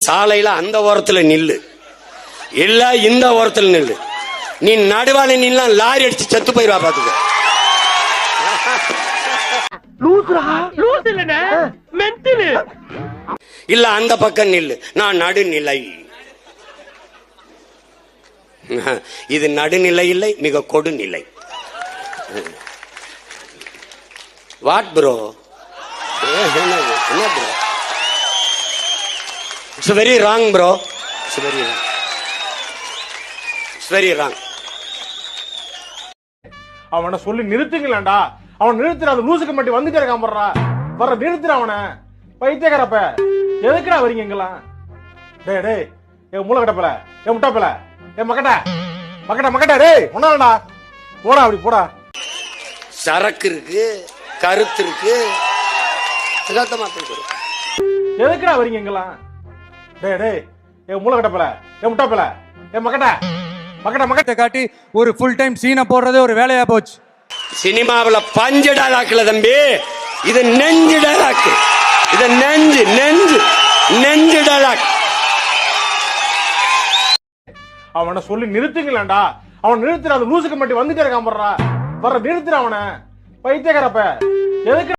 சாலையில அந்த ஓரத்துல நில்லு, இல்ல இந்த ஓரத்துல நில்லு. நீ நடுவால நின்னா லாரி அடிச்சு செத்து போயிருவா பாத்துக்க. இல்ல அந்த பக்கம் நில்லு, நான் நடுநிலை. இது நடுநிலை இல்லை, மிக கொடுநிலை. What bro? என்ன bro? It's very wrong bro. It's very wrong. It's very wrong. அவனை சொல்லி நிறுத்துங்களேன்டா. அவன் நிறுத்துற, அந்த லூசுக்கு மட்டும் வந்துட்டே இருக்கான் போடுறா. வர நிறுத்துற அவனை. பைத்தியக்காரப்ப எதுக்குடா வரீங்க இங்கெல்லாம்? டேய் டேய், ஏ மூளை கட்டப்பல, ஏ முட்டாப்பல, ஏ மக்கட்ட மக்கட்ட மக்கட்ட, டேய் ஒன்னாடா போடா, அப்படி போடா. சரக்கு இருக்கு, கருத்து இருக்கு. எதுக்குடா வரீங்க இங்கெல்லாம்? டேய் டேய், ஏ மூளை கட்டப்பல, ஏ முட்டாப்பல, ஏ மக்கட்ட மக்கட்ட மக்கட்ட காட்டி ஒரு ஃபுல் டைம் சீனை போடுறதே ஒரு வேலையா போச்சு. சினிமாவில் பஞ்சு டைலாக்ல தம்பி, இது நெஞ்சு டைலாக். இது நெஞ்சு நெஞ்சு நெஞ்சு டைலாக். அவனை சொல்லி நிறுத்துங்களேன்டா. அவன் நிறுத்துற, அந்த லூசுக்கு மட்டும் வந்துட்டே இருக்கான் போடுறா. வர நிறுத்துற அவனை. பைத்தியக்காரப்ப எதுக்கு